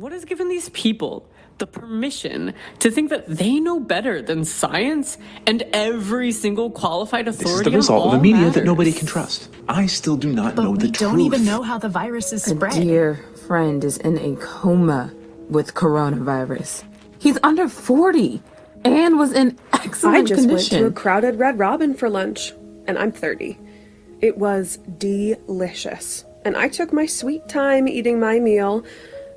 What has given these people the permission to think that they know better than science and every single qualified authority? This is the result of a media that nobody can trust. I still do not know the truth. But we don't even know how the virus is spread. A dear friend is in a coma with coronavirus. He's under 40 and was in excellent condition. I just went to a crowded Red Robin for lunch, and I'm 30. It was delicious. And I took my sweet time eating my meal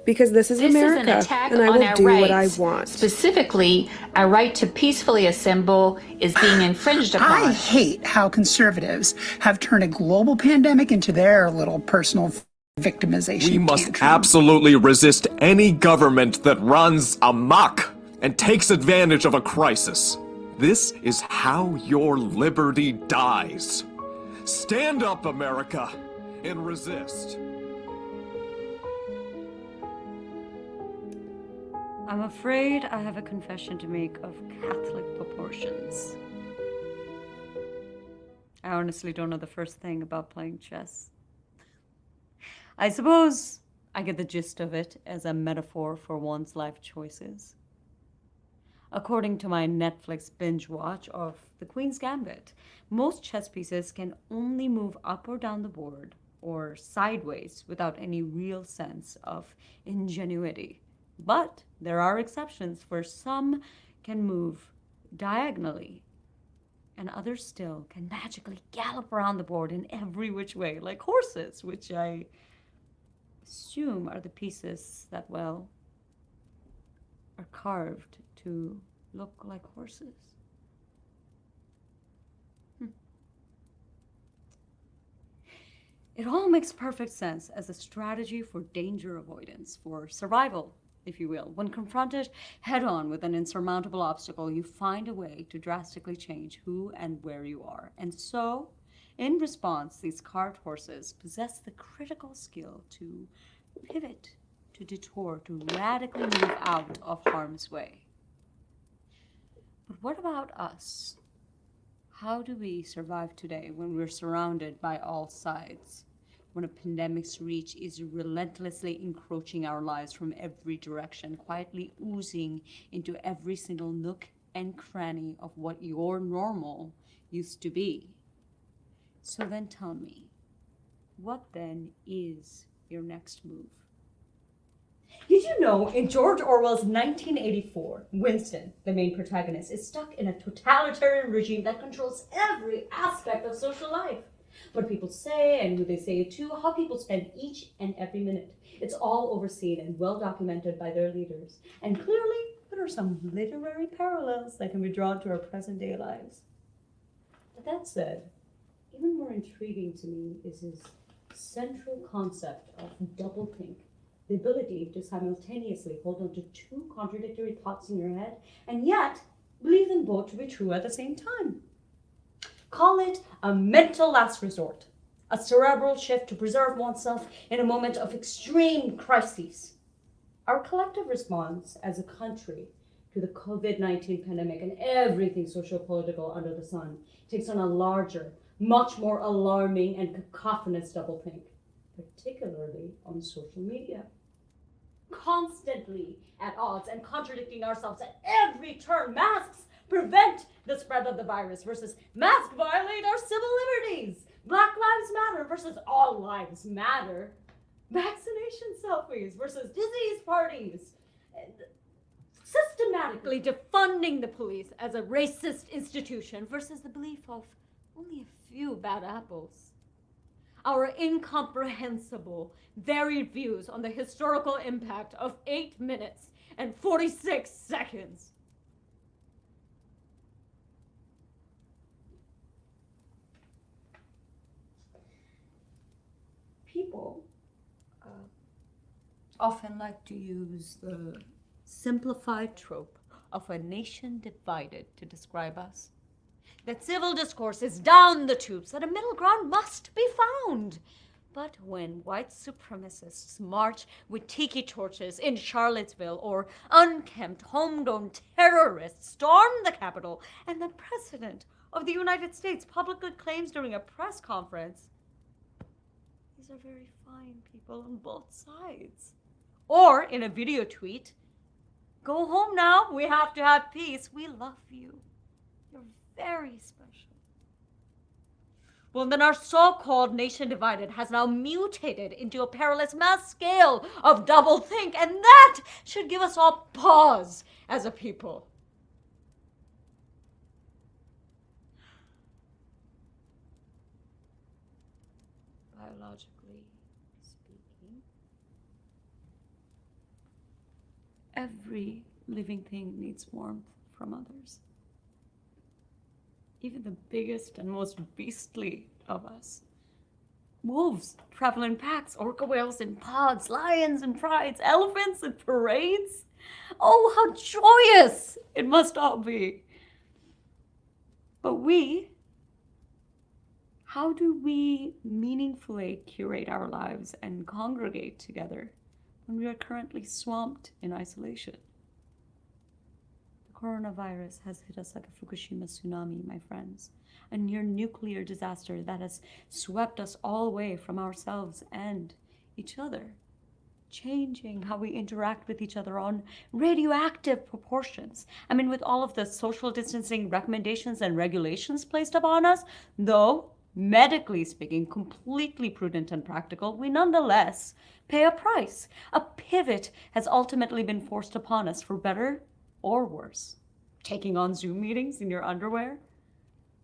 because this is America, is an attack and I on will our do rights. what I want. Specifically, our right to peacefully assemble is being infringed upon. I hate how conservatives have turned a global pandemic into their little personal victimization. We must tantrum. absolutely resist any government that runs amok and takes advantage of a crisis. This is how your liberty dies. Stand up, America, and resist. I'm afraid I have a confession to make of Catholic proportions. I honestly don't know the first thing about playing chess. I suppose I get the gist of it as a metaphor for one's life choices. According to my Netflix binge watch of The Queen's Gambit, most chess pieces can only move up or down the board or sideways without any real sense of ingenuity. But there are exceptions where some can move diagonally and others still can magically gallop around the board in every which way, like horses, which I assume are the pieces that, well, are carved to look like horses. It all makes perfect sense as a strategy for danger avoidance, for survival, if you will. When confronted head-on with an insurmountable obstacle, you find a way to drastically change who and where you are. And so, in response, these carved horses possess the critical skill to pivot, to detour, to radically move out of harm's way. But what about us? How do we survive today when we're surrounded by all sides? When a pandemic's reach is relentlessly encroaching our lives from every direction, quietly oozing into every single nook and cranny of what your normal used to be. So then tell me, what then is your next move? Did you know in George Orwell's 1984, Winston, the main protagonist, is stuck in a totalitarian regime that controls every aspect of social life? What people say and who they say it to, how people spend each and every minute. It's all overseen and well documented by their leaders. And clearly, there are some literary parallels that can be drawn to our present day lives. But that said, even more intriguing to me is his central concept of doublethink. The ability to simultaneously hold on to two contradictory thoughts in your head and yet believe them both to be true at the same time. Call it a mental last resort, a cerebral shift to preserve oneself in a moment of extreme crises. Our collective response as a country to the COVID-19 pandemic and everything socio-political under the sun takes on a larger, much more alarming and cacophonous doublethink, particularly on social media. Constantly at odds and contradicting ourselves at every turn. Masks prevent the spread of the virus versus masks violate our civil liberties. Black Lives Matter versus all lives matter. Vaccination selfies versus disease parties. Systematically defunding the police as a racist institution versus the belief of only a few bad apples. Our incomprehensible, varied views on the historical impact of 8 minutes and 46 seconds. People often like to use the simplified trope of a nation divided to describe us. That civil discourse is down the tubes, that a middle ground must be found. But when white supremacists march with tiki torches in Charlottesville or unkempt, homegrown terrorists storm the Capitol, and the President of the United States publicly claims during a press conference, these are very fine people on both sides. Or in a video tweet, go home now, we have to have peace. We love you. You're very special. Well, then our so-called nation divided has now mutated into a perilous mass scale of doublethink, and that should give us all pause as a people. Biologically speaking, every living thing needs warmth from others. Even the biggest and most beastly of us. Wolves travel in packs, orca whales in pods, lions in prides, elephants in parades. Oh, how joyous it must all be. But how do we meaningfully curate our lives and congregate together when we are currently swamped in isolation? Coronavirus has hit us like a Fukushima tsunami, my friends, a near nuclear disaster that has swept us all away from ourselves and each other, changing how we interact with each other on radioactive proportions. I mean, with all of the social distancing recommendations and regulations placed upon us, though medically speaking completely prudent and practical, we nonetheless pay a price. A pivot has ultimately been forced upon us, for better or worse. Taking on Zoom meetings in your underwear,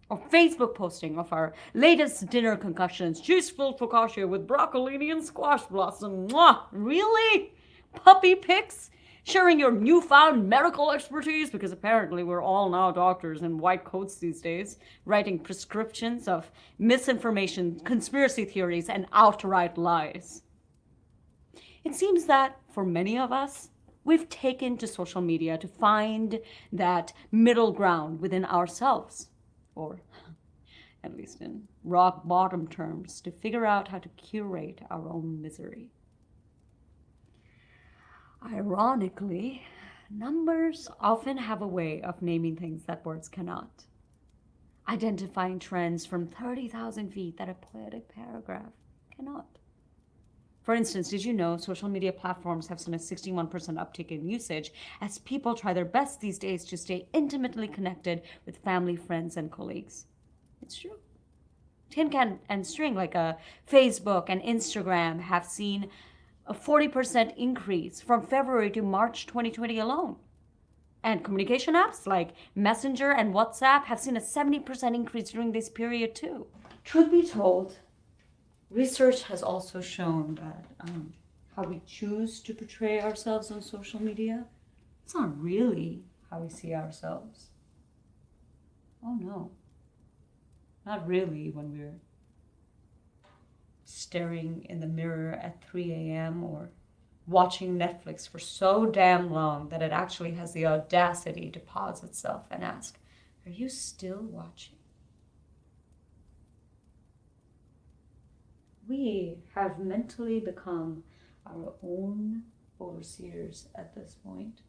or Facebook posting of our latest dinner concoctions, cheese-filled focaccia with broccolini and squash blossom. Mwah! Really? Puppy pics? Sharing your newfound medical expertise, because apparently we're all now doctors in white coats these days, writing prescriptions of misinformation, conspiracy theories, and outright lies. It seems that for many of us, we've taken to social media to find that middle ground within ourselves, or at least in rock bottom terms, to figure out how to curate our own misery. Ironically, numbers often have a way of naming things that words cannot, identifying trends from 30,000 feet that a poetic paragraph cannot. For instance, did you know social media platforms have seen a 61% uptick in usage as people try their best these days to stay intimately connected with family, friends, and colleagues? It's true. Tin Can and String, like Facebook and Instagram, have seen a 40% increase from February to March 2020 alone. And communication apps like Messenger and WhatsApp have seen a 70% increase during this period too. Truth be told, research has also shown that how we choose to portray ourselves on social media, it's not really how we see ourselves. Oh no, not really when we're staring in the mirror at 3 a.m. or watching Netflix for so damn long that it actually has the audacity to pause itself and ask, are you still watching? We have mentally become our own overseers at this point,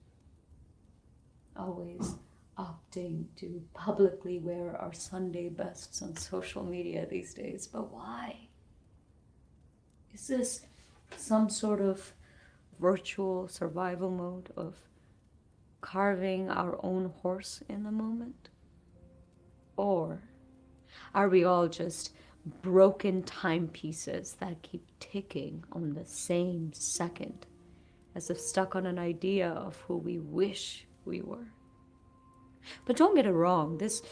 always opting to publicly wear our Sunday bests on social media these days. But why? Is this some sort of virtual survival mode of carving our own horse in the moment? Or are we all just broken timepieces that keep ticking on the same second, as if stuck on an idea of who we wish we were? But don't get it wrong, this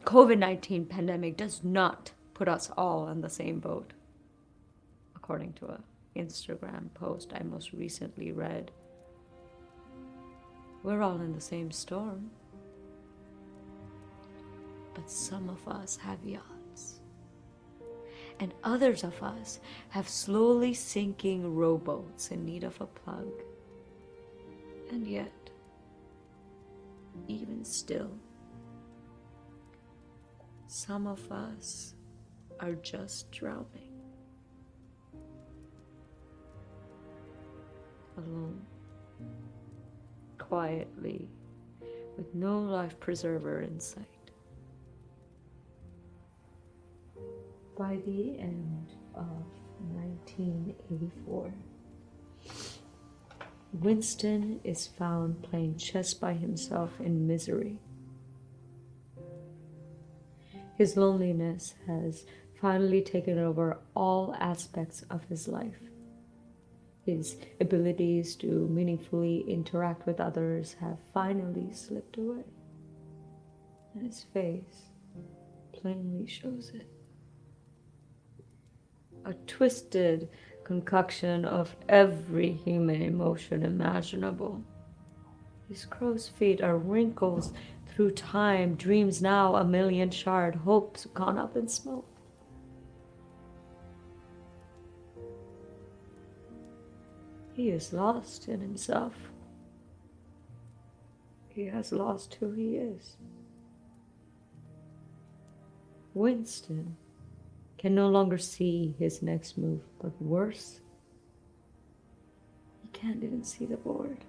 COVID-19 pandemic does not put us all in the same boat. According to an Instagram post I most recently read, we're all in the same storm. But some of us have yachts, and others of us have slowly sinking rowboats in need of a plug. And yet, even still, some of us are just drowning. Alone, quietly, with no life preserver in sight. By the end of 1984, Winston is found playing chess by himself in misery. His loneliness has finally taken over all aspects of his life. His abilities to meaningfully interact with others have finally slipped away. And his face plainly shows it. A twisted concoction of every human emotion imaginable. His crow's feet are wrinkles through time, dreams now a million charred, hopes gone up in smoke. He is lost in himself. He has lost who he is. Winston can no longer see his next move, but worse, he can't even see the board.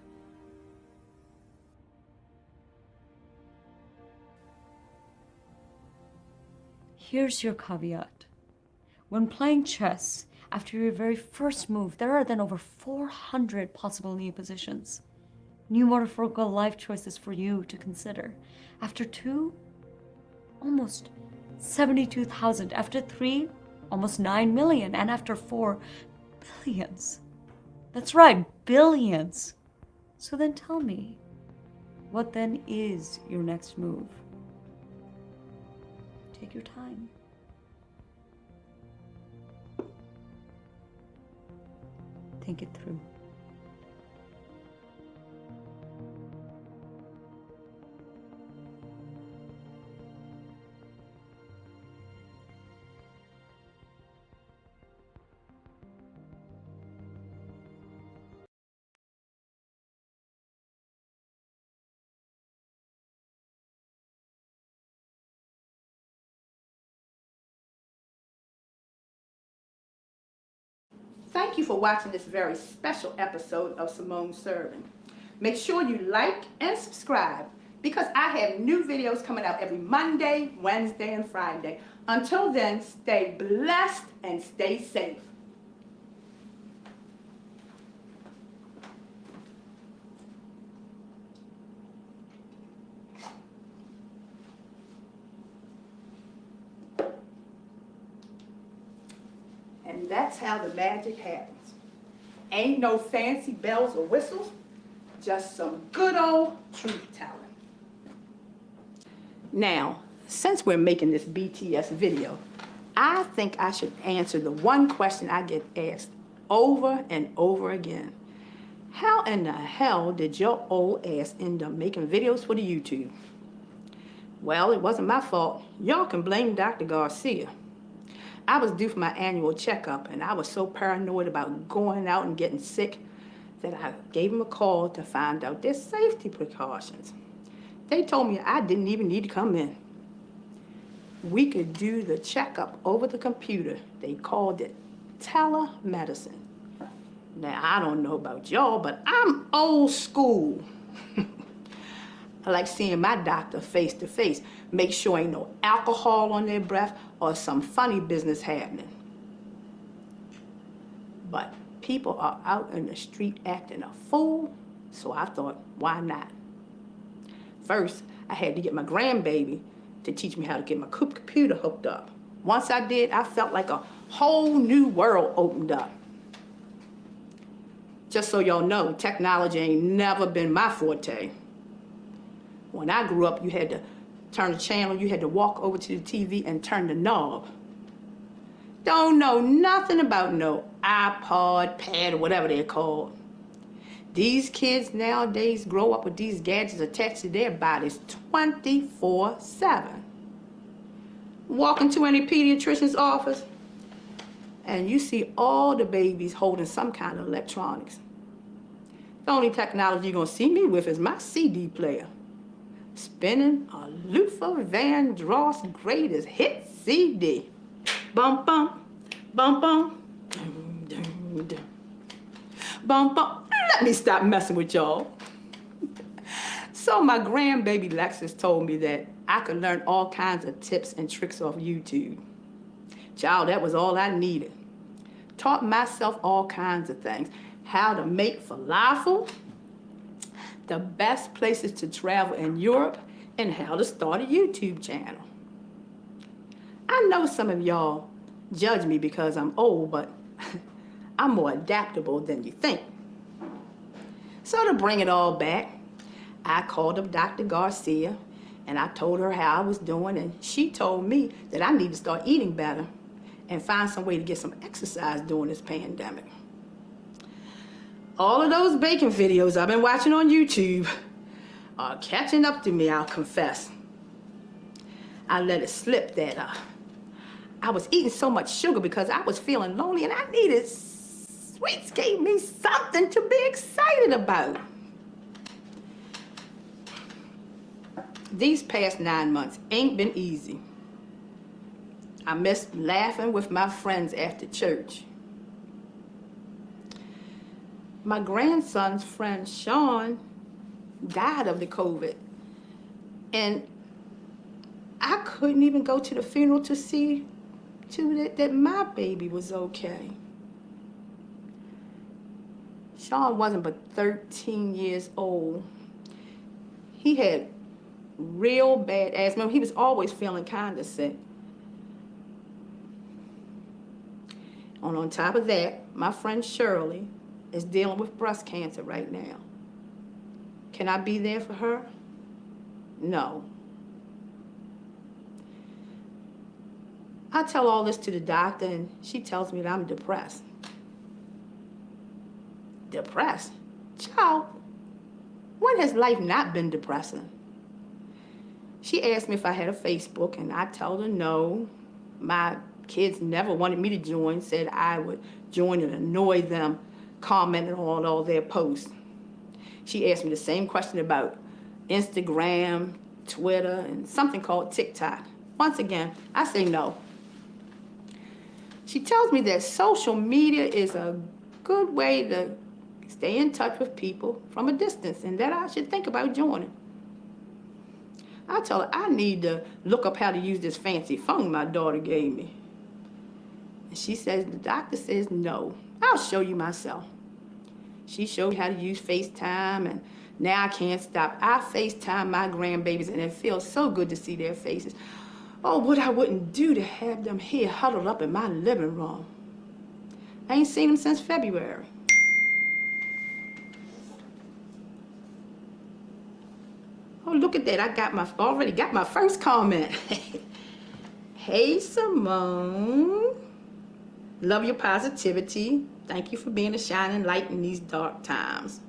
Here's your caveat. When playing chess, after your very first move, there are then over 400 possible new positions. New metaphorical life choices for you to consider. After 2, almost 72,000. After 3, almost 9 million. And after 4, billions. That's right, billions. So then tell me, what then is your next move? Take your time. Think it through. Thank you for watching this very special episode of Simone Serving. Make sure you like and subscribe because I have new videos coming out every Monday, Wednesday, and Friday. Until then, stay blessed and stay safe. And that's how the magic happens. Ain't no fancy bells or whistles, just some good old truth telling. Now, since we're making this BTS video, I think I should answer the one question I get asked over and over again. How in the hell did your old ass end up making videos for the YouTube? Well, it wasn't my fault. Y'all can blame Dr. Garcia. I was due for my annual checkup, and I was so paranoid about going out and getting sick that I gave him a call to find out their safety precautions. They told me I didn't even need to come in. We could do the checkup over the computer. They called it telemedicine. Now, I don't know about y'all, but I'm old school. I like seeing my doctor face to face, make sure ain't no alcohol on their breath or some funny business happening. But people are out in the street acting a fool, so I thought, why not? First, I had to get my grandbaby to teach me how to get my computer hooked up. Once I did, I felt like a whole new world opened up. Just so y'all know, technology ain't never been my forte. When I grew up, you had to turn the channel, you had to walk over to the TV and turn the knob. Don't know nothing about no iPod, pad, or whatever they're called. These kids nowadays grow up with these gadgets attached to their bodies 24/7. Walk into any pediatrician's office, and you see all the babies holding some kind of electronics. The only technology you're gonna see me with is my CD player. Spinning a Luther Vandross greatest hit CD. Bum bum, bum bum, dum dum dum. Bum bum. Let me stop messing with y'all. So my grandbaby Lexus told me that I could learn all kinds of tips and tricks off YouTube. Child, that was all I needed. Taught myself all kinds of things. how to make falafel, the best places to travel in Europe, and how to start a YouTube channel. I know some of y'all judge me because I'm old, but I'm more adaptable than you think. So to bring it all back, I called up Dr. Garcia and I told her how I was doing, and she told me that I need to start eating better and find some way to get some exercise during this pandemic. All of those baking videos I've been watching on YouTube are catching up to me, I'll confess. I let it slip that I was eating so much sugar because I was feeling lonely and I needed sweets, gave me something to be excited about. These past 9 months ain't been easy. I missed laughing with my friends after church. My grandson's friend, Sean, died of the COVID. And I couldn't even go to the funeral to see that my baby was okay. Sean wasn't but 13 years old. He had real bad asthma. He was always feeling kind of sick. And on top of that, my friend Shirley is dealing with breast cancer right now. Can I be there for her? No. I tell all this to the doctor and she tells me that I'm depressed. Depressed? Child, when has life not been depressing? She asked me if I had a Facebook and I told her no. My kids never wanted me to join, said I would join and annoy them, commenting on all their posts. She asked me the same question about Instagram, Twitter, and something called TikTok. Once again, I say no. She tells me that social media is a good way to stay in touch with people from a distance and that I should think about joining. I tell her I need to look up how to use this fancy phone my daughter gave me. And she says, the doctor says no. I'll show you myself. She showed me how to use FaceTime, and now I can't stop. I FaceTime my grandbabies, and it feels so good to see their faces. Oh, what I wouldn't do to have them here huddled up in my living room. I ain't seen them since February. Oh, look at that. I already got my first comment. Hey, Simone. Love your positivity. Thank you for being a shining light in these dark times.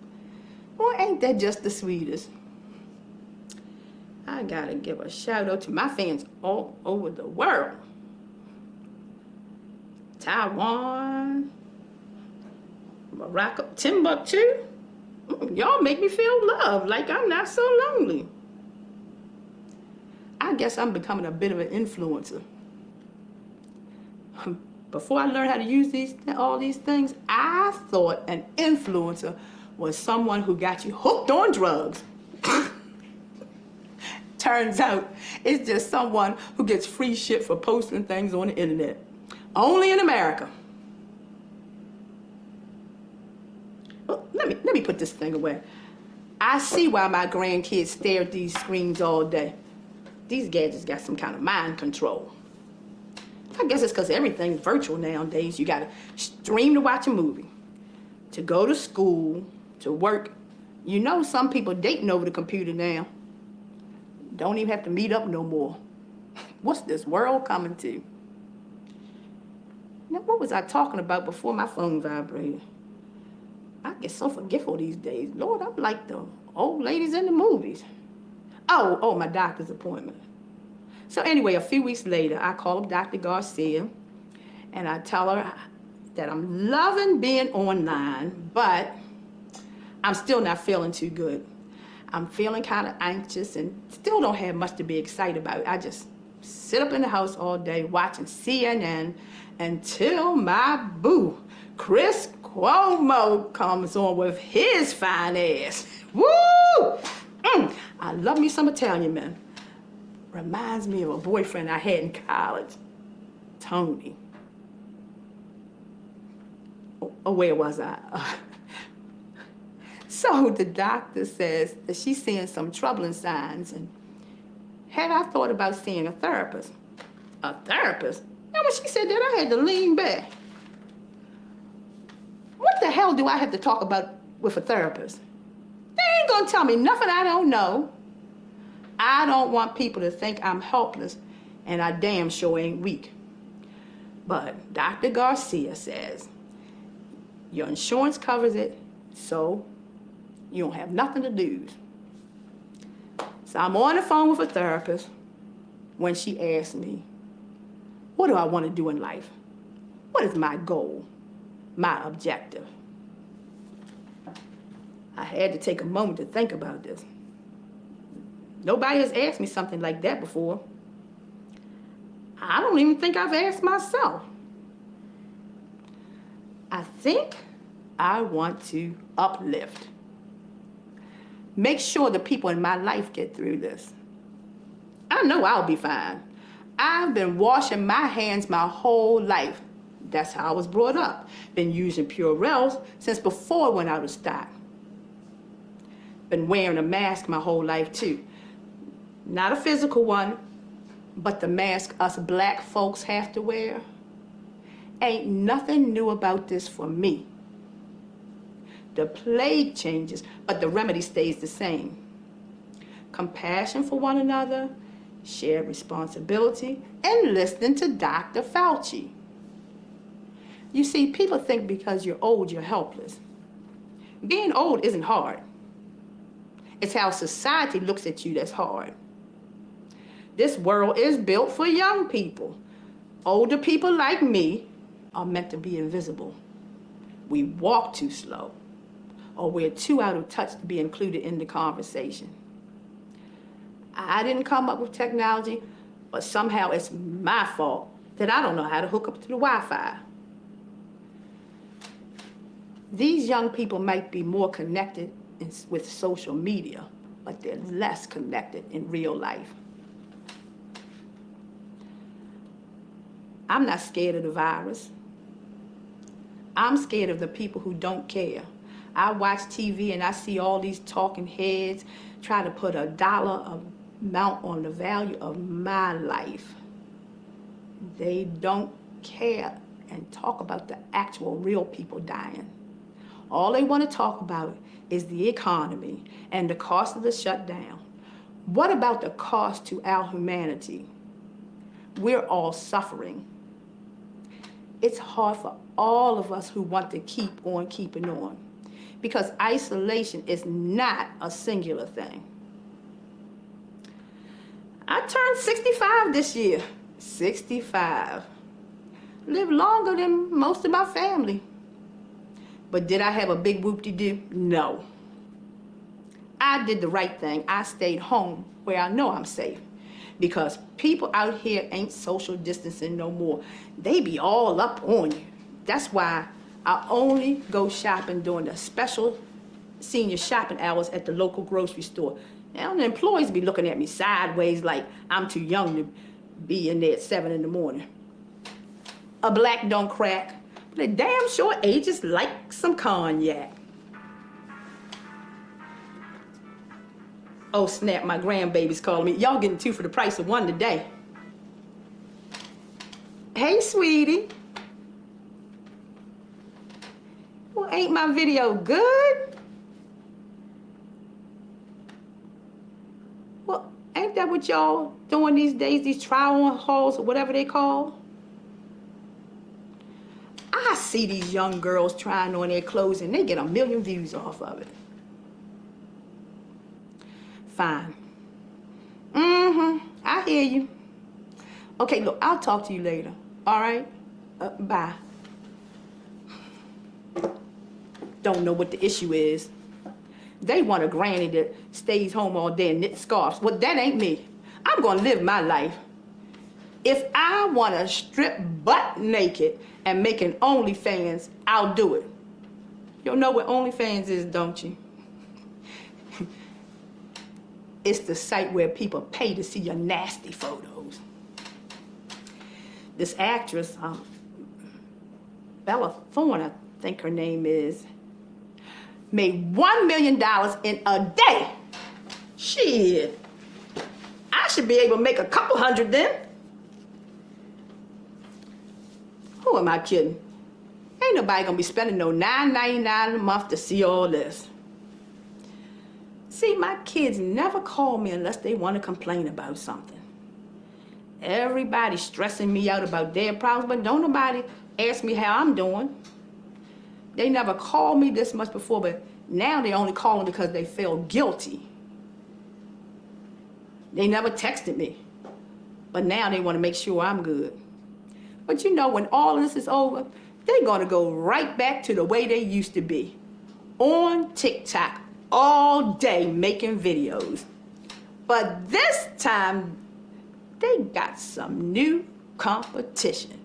Well, ain't that just the sweetest? I gotta give a shout out to my fans all over the world. Taiwan, Morocco, Timbuktu. Y'all make me feel loved, like I'm not so lonely. I guess I'm becoming a bit of an influencer. Before I learned how to use all these things, I thought an influencer was someone who got you hooked on drugs. Turns out it's just someone who gets free shit for posting things on the internet. Only in America. Well, let me put this thing away. I see why my grandkids stare at these screens all day. These gadgets got some kind of mind control. I guess it's because everything's virtual nowadays. You gotta stream to watch a movie, to go to school, to work. You know some people dating over the computer now. Don't even have to meet up no more. What's this world coming to? Now, what was I talking about before my phone vibrated? I get so forgetful these days. Lord, I'm like the old ladies in the movies. Oh, my doctor's appointment. So anyway, a few weeks later, I call up Dr. Garcia, and I tell her that I'm loving being online, but I'm still not feeling too good. I'm feeling kind of anxious and still don't have much to be excited about. I just sit up in the house all day watching CNN until my boo, Chris Cuomo, comes on with his fine ass. Woo! I love me some Italian men. Reminds me of a boyfriend I had in college, Tony. Oh, where was I? So the doctor says that she's seeing some troubling signs, and had I thought about seeing a therapist? A therapist? And when she said that, I had to lean back. What the hell do I have to talk about with a therapist? They ain't gonna tell me nothing I don't know. I don't want people to think I'm helpless, and I damn sure ain't weak. But Dr. Garcia says, your insurance covers it, so you don't have nothing to lose. So I'm on the phone with a therapist when she asked me, what do I want to do in life? What is my goal, my objective? I had to take a moment to think about this. Nobody has asked me something like that before. I don't even think I've asked myself. I think I want to uplift. Make sure the people in my life get through this. I know I'll be fine. I've been washing my hands my whole life. That's how I was brought up. Been using Purells since before it went out of stock. Been wearing a mask my whole life too. Not a physical one, but the mask us black folks have to wear. Ain't nothing new about this for me. The plague changes, but the remedy stays the same. Compassion for one another, shared responsibility, and listening to Dr. Fauci. You see, people think because you're old, you're helpless. Being old isn't hard. It's how society looks at you that's hard. This world is built for young people. Older people like me are meant to be invisible. We walk too slow, or we're too out of touch to be included in the conversation. I didn't come up with technology, but somehow it's my fault that I don't know how to hook up to the Wi-Fi. These young people might be more connected with social media, but they're less connected in real life. I'm not scared of the virus. I'm scared of the people who don't care. I watch TV and I see all these talking heads try to put a dollar amount on the value of my life. They don't care and talk about the actual real people dying. All they want to talk about is the economy and the cost of the shutdown. What about the cost to our humanity? We're all suffering. It's hard for all of us who want to keep on keeping on, because isolation is not a singular thing. I turned 65 this year. 65. Lived longer than most of my family. But did I have a big whoop-de-doo? No. I did the right thing. I stayed home where I know I'm safe. Because people out here ain't social distancing no more. They be all up on you. That's why I only go shopping during the special senior shopping hours at the local grocery store. Now the employees be looking at me sideways like I'm too young to be in there at 7 in the morning. A black don't crack, but a damn sure ages like some cognac. Oh snap, my grandbaby's calling me. Y'all getting 2 for the price of 1 today. Hey, sweetie. Well, ain't my video good? Well, ain't that what y'all doing these days, these try-on hauls or whatever they call? I see these young girls trying on their clothes and they get 1 million views off of it. Fine. I hear you. Okay, look, I'll talk to you later. All right? Bye. Don't know what the issue is. They want a granny that stays home all day and knits scarves. Well, that ain't me. I'm gonna live my life. If I wanna strip butt naked and make an OnlyFans, I'll do it. You'll know what OnlyFans is, don't you? It's the site where people pay to see your nasty photos. This actress, Bella Thorne, I think her name is, made $1 million in a day. Shit, I should be able to make a couple hundred then. Who am I kidding? Ain't nobody gonna be spending no $9.99 a month to see all this. See, my kids never call me unless they want to complain about something. Everybody's stressing me out about their problems, but don't nobody ask me how I'm doing. They never called me this much before, but now they only calling because they feel guilty. They never texted me, but now they want to make sure I'm good. But you know, when all this is over, they're gonna go right back to the way they used to be. On TikTok all day making videos. But this time, they got some new competition.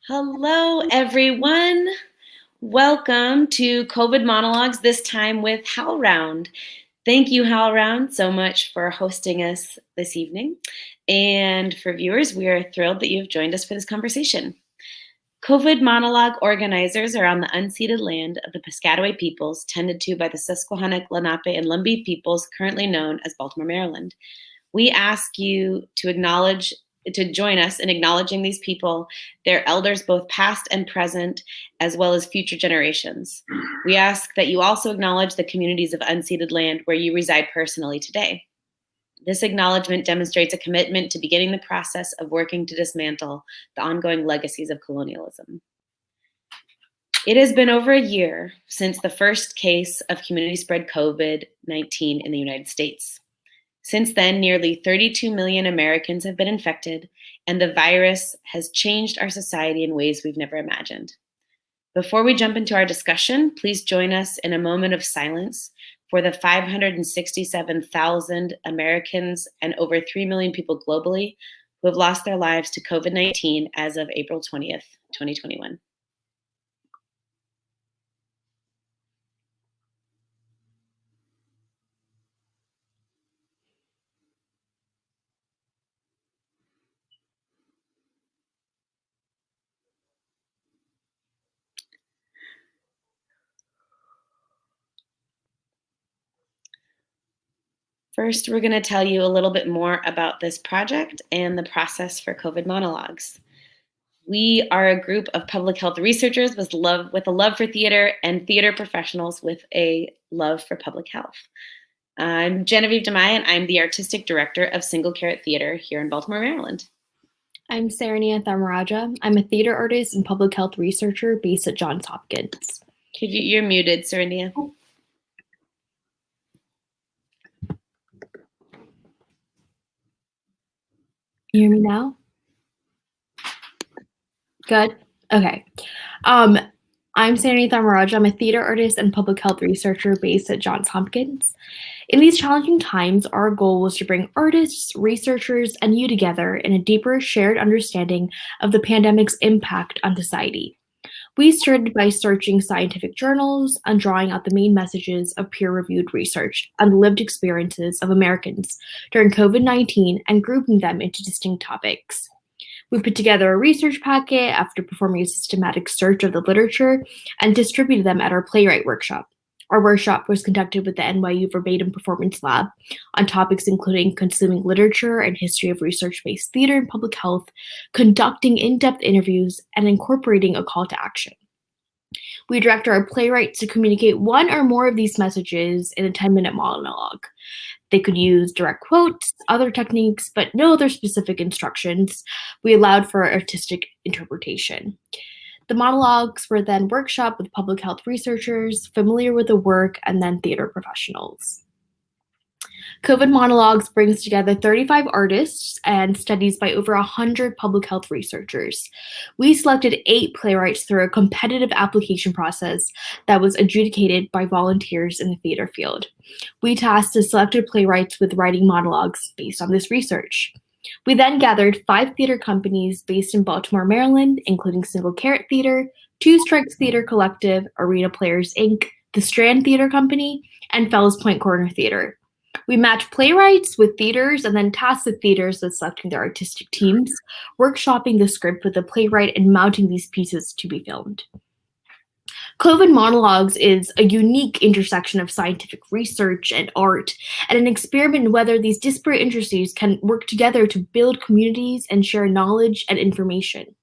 Hello, everyone. Welcome to COVID Monologues, this time with HowlRound. Thank you, HowlRound, so much for hosting us this evening. And for viewers, we are thrilled that you've joined us for this conversation. COVID Monologue organizers are on the unceded land of the Piscataway peoples, tended to by the Susquehannock, Lenape, and Lumbee peoples, currently known as Baltimore, Maryland. We ask you to join us in acknowledging these people, their elders, both past and present, as well as future generations. We ask that you also acknowledge the communities of unceded land where you reside personally today. This acknowledgement demonstrates a commitment to beginning the process of working to dismantle the ongoing legacies of colonialism. It has been over a year since the first case of community-spread COVID-19 in the United States. Since then, nearly 32 million Americans have been infected, and the virus has changed our society in ways we've never imagined. Before we jump into our discussion, please join us in a moment of silence for the 567,000 Americans and over 3 million people globally who have lost their lives to COVID-19 as of April 20th, 2021. First, we're going to tell you a little bit more about this project and the process for COVID Monologues. We are a group of public health researchers with a love for theater and theater professionals with a love for public health. I'm Genevieve DeMai, and I'm the artistic director of Single Carrot Theater here in Baltimore, Maryland. I'm Sarania Thamaraja. I'm a theater artist and public health researcher based at Johns Hopkins. You're muted, Sarania. You hear me now? Good? Okay. I'm Sarania Thamaraja. I'm a theater artist and public health researcher based at Johns Hopkins. In these challenging times, our goal was to bring artists, researchers, and you together in a deeper shared understanding of the pandemic's impact on society. We started by searching scientific journals and drawing out the main messages of peer-reviewed research and the lived experiences of Americans during COVID-19 and grouping them into distinct topics. We put together a research packet after performing a systematic search of the literature and distributed them at our playwright workshop. Our workshop was conducted with the NYU Verbatim Performance Lab on topics including consuming literature and history of research-based theater and public health, conducting in-depth interviews, and incorporating a call to action. We direct our playwrights to communicate one or more of these messages in a 10-minute monologue. They could use direct quotes, other techniques, but no other specific instructions. We allowed for artistic interpretation. The monologues were then workshopped with public health researchers familiar with the work and then theater professionals. COVID Monologues brings together 35 artists and studies by over 100 public health researchers. We selected 8 playwrights through a competitive application process that was adjudicated by volunteers in the theater field. We tasked the selected playwrights with writing monologues based on this research. We then gathered 5 theater companies based in Baltimore, Maryland, including Single Carrot Theater, Two Strikes Theater Collective, Arena Players Inc., the Strand Theater Company, and Fells Point Corner Theater. We matched playwrights with theaters and then tasked the theaters with selecting their artistic teams, workshopping the script with the playwright and mounting these pieces to be filmed. COVID Monologues is a unique intersection of scientific research and art, and an experiment in whether these disparate industries can work together to build communities and share knowledge and information.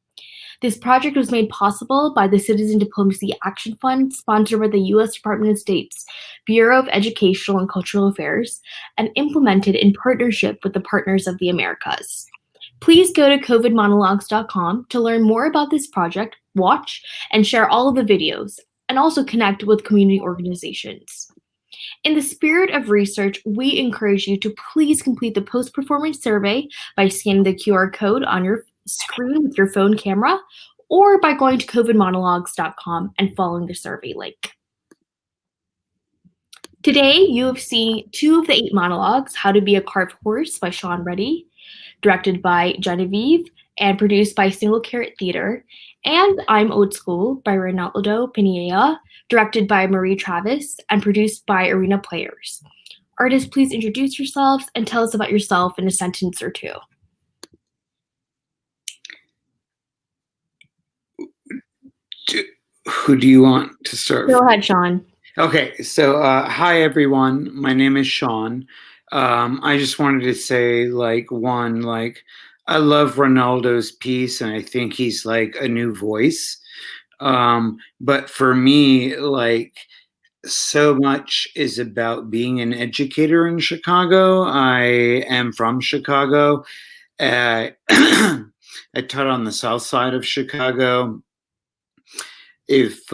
This project was made possible by the Citizen Diplomacy Action Fund, sponsored by the U.S. Department of State's Bureau of Educational and Cultural Affairs, and implemented in partnership with the Partners of the Americas. Please go to covidmonologues.com to learn more about this project, watch, and share all of the videos, and also connect with community organizations. In the spirit of research, we encourage you to please complete the post-performance survey by scanning the QR code on your screen with your phone camera, or by going to covidmonologues.com and following the survey link. Today, you have seen 2 of the 8 monologues, How to Be a Carved Horse by Sean Reddy, directed by Genevieve, and produced by Single Carrot Theater, and I'm Old School by Reynaldo Pinilla, directed by Marie Travis, and produced by Arena Players. Artists, please introduce yourselves and tell us about yourself in a sentence or 2. Who do you want to start? Go ahead, Sean. Okay, so hi everyone. My name is Sean. I just wanted to say, I love Ronaldo's piece, and I think he's like a new voice. But for me, so much is about being an educator in Chicago. I am from Chicago. I taught on the south side of Chicago. If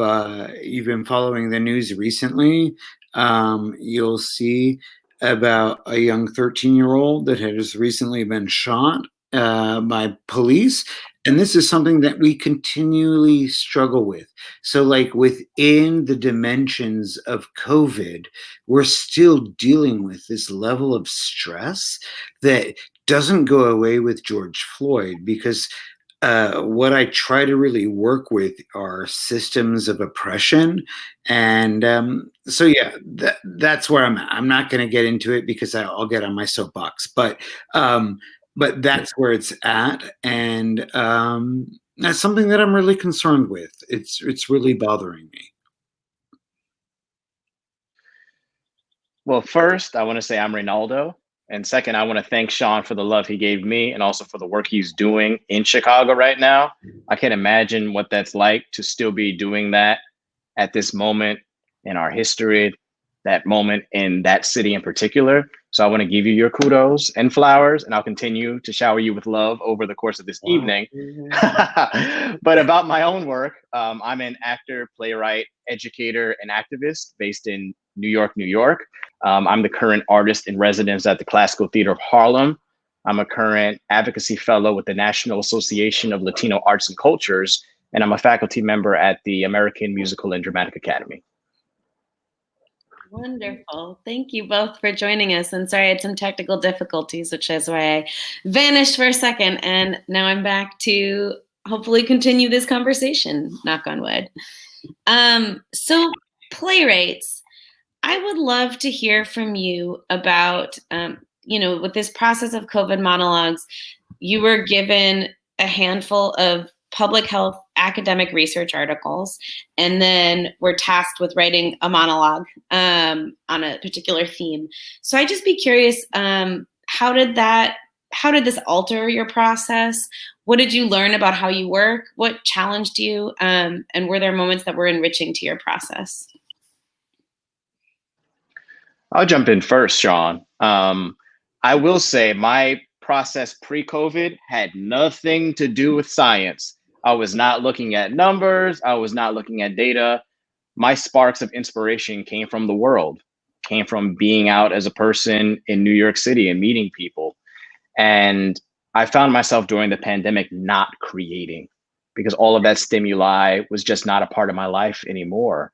you've been following the news recently, you'll see about a young 13-year-old that has recently been shot by police. And this is something that we continually struggle with. So within the dimensions of COVID, we're still dealing with this level of stress that doesn't go away with George Floyd, because what I try to really work with are systems of oppression. And so, yeah, that's where I'm at. I'm not going to get into it because I'll get on my soapbox, but that's where it's at. And that's something that I'm really concerned with. It's really bothering me. Well, first, I want to say I'm Reynaldo. And second, I want to thank Sean for the love he gave me and also for the work he's doing in Chicago right now. I can't imagine what that's like to still be doing that at this moment in our history, that moment in that city in particular. So I want to give you your kudos and flowers, and I'll continue to shower you with love over the course of this evening. But about my own work, I'm an actor, playwright, educator, and activist based in New York, New York. I'm the current artist in residence at the Classical Theater of Harlem. I'm a current advocacy fellow with the National Association of Latino Arts and Cultures, and I'm a faculty member at the American Musical and Dramatic Academy. Wonderful. Thank you both for joining us. And sorry, I had some technical difficulties, which is why I vanished for a second. And now I'm back to hopefully continue this conversation, knock on wood. So playwrights, I would love to hear from you about, with this process of COVID monologues, you were given a handful of public health academic research articles, and then were tasked with writing a monologue on a particular theme. So I'd just be curious, how did that how did this alter your process? What did you learn about how you work? What challenged you? And were there moments that were enriching to your process? I'll jump in first, Sean. I will say my process pre-COVID had nothing to do with science. I was not looking at numbers. I was not looking at data. My sparks of inspiration came from the world, came from being out as a person in New York City and meeting people. And I found myself during the pandemic not creating because all of that stimuli was just not a part of my life anymore.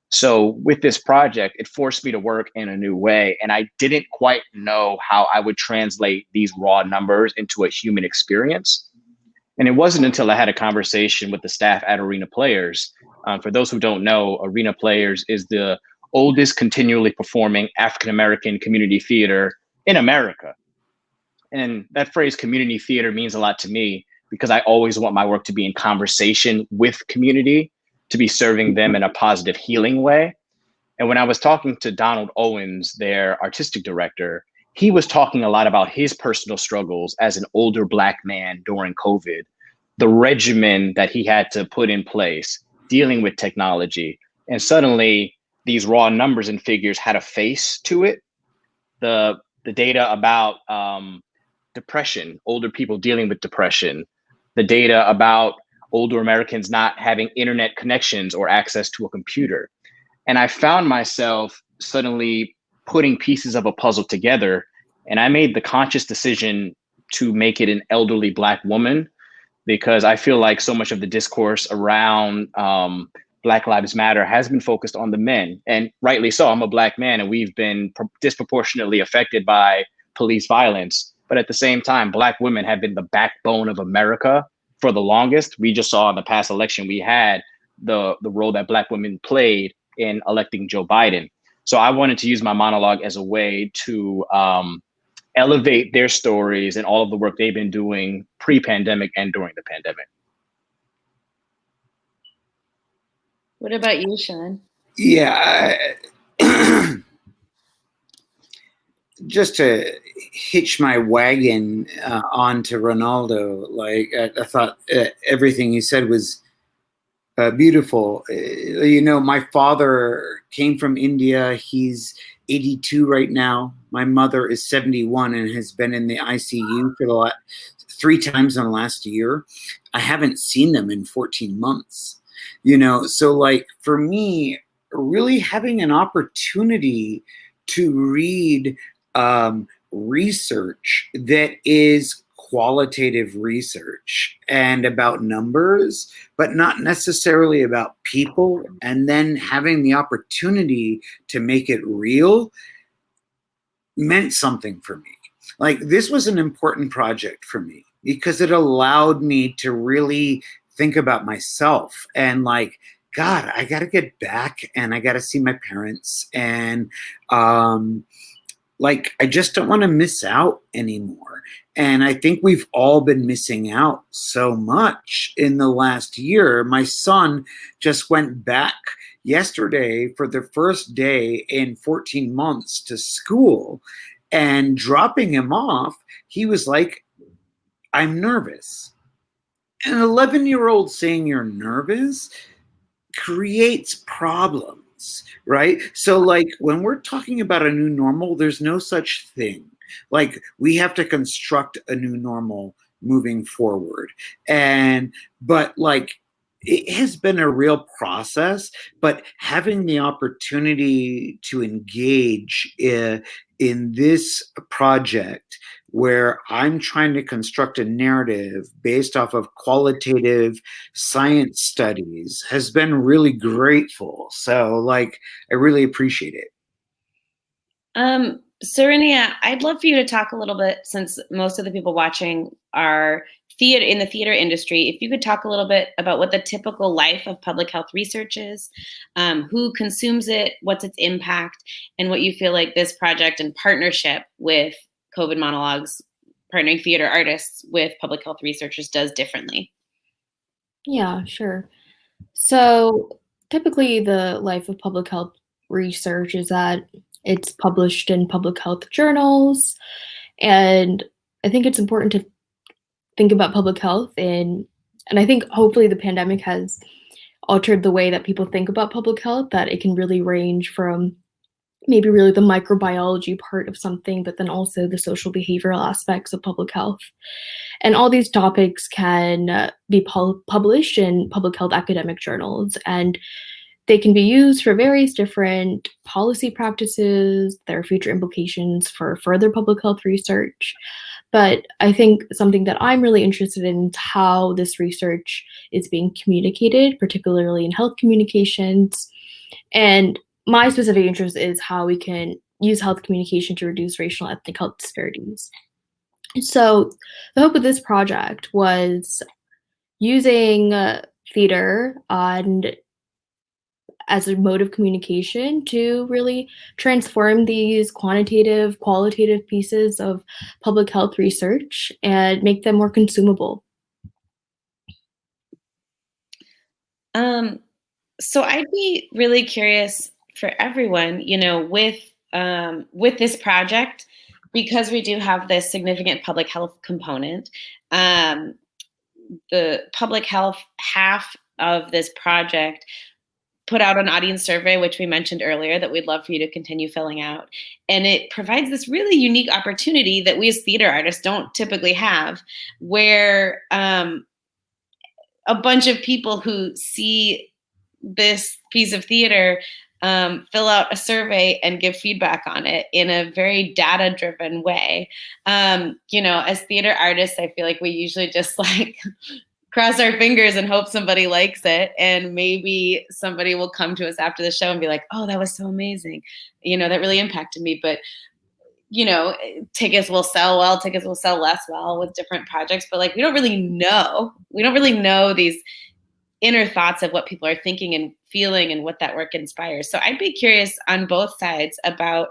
So with this project, it forced me to work in a new way. And I didn't quite know how I would translate these raw numbers into a human experience. And it wasn't until I had a conversation with the staff at Arena Players. For those who don't know, Arena Players is the oldest continually performing African-American community theater in America. And that phrase community theater means a lot to me because I always want my work to be in conversation with community, to be serving them in a positive, healing way. And when I was talking to Donald Owens, their artistic director, he was talking a lot about his personal struggles as an older Black man during COVID, the regimen that he had to put in place, dealing with technology. And suddenly these raw numbers and figures had a face to it. The data about depression, older people dealing with depression, the data about older Americans not having internet connections or access to a computer. And I found myself suddenly putting pieces of a puzzle together. And I made the conscious decision to make it an elderly Black woman, because I feel like so much of the discourse around Black Lives Matter has been focused on the men. And rightly so. I'm a Black man and we've been disproportionately affected by police violence. But at the same time, Black women have been the backbone of America for the longest. We just saw in the past election, we had the role that Black women played in electing Joe Biden. So I wanted to use my monologue as a way to elevate their stories and all of the work they've been doing pre-pandemic and during the pandemic. What about you, Sean? Yeah. Just to hitch my wagon onto Ronaldo, like I thought everything he said was beautiful. You know, my father came from India. He's 82 right now. My mother is 71 and has been in the ICU for the 3 times in the last year. I haven't seen them in 14 months. You know, so like for me, really having an opportunity to read research that is qualitative research and about numbers, but not necessarily about people, and then having the opportunity to make it real meant something for me. Like this was an important project for me because it allowed me to really think about myself and like, God, I got to get back and I got to see my parents and like, I just don't want to miss out anymore. And I think we've all been missing out so much in the last year. My son just went back yesterday for the first day in 14 months to school, and dropping him off, he was like, I'm nervous. An 11-year-old saying you're nervous creates problems, right? So like when we're talking about a new normal, there's no such thing. Like we have to construct a new normal moving forward. But like it has been a real process, but having the opportunity to engage in this project where I'm trying to construct a narrative based off of qualitative science studies has been really grateful. So like, I really appreciate it. Serenia, I'd love for you to talk a little bit, since most of the people watching are in the theater industry, if you could talk a little bit about what the typical life of public health research is, who consumes it, what's its impact, and what you feel like this project in partnership with COVID Monologues, partnering theater artists with public health researchers does differently. Yeah, sure. So typically the life of public health research is that it's published in public health journals, and I think it's important to think about public health, and I think hopefully the pandemic has altered the way that people think about public health, that it can really range from maybe really the microbiology part of something, but then also the social behavioral aspects of public health. And all these topics can be published in public health academic journals, and they can be used for various different policy practices. There are future implications for further public health research. But I think something that I'm really interested in is how this research is being communicated, particularly in health communications. And my specific interest is how we can use health communication to reduce racial and ethnic health disparities. So the hope of this project was using theater as a mode of communication to really transform these quantitative, qualitative pieces of public health research and make them more consumable. So I'd be really curious for everyone, with this project, because we do have this significant public health component. The public health half of this project put out an audience survey, which we mentioned earlier, that we'd love for you to continue filling out. And it provides this really unique opportunity that we as theater artists don't typically have, where a bunch of people who see this piece of theater fill out a survey and give feedback on it in a very data-driven way. As theater artists, I feel like we usually just cross our fingers and hope somebody likes it, and maybe somebody will come to us after the show and be like, oh, that was so amazing, that really impacted me. But tickets will sell well, tickets will sell less well with different projects, but we don't really know these inner thoughts of what people are thinking and feeling and what that work inspires. So I'd be curious on both sides about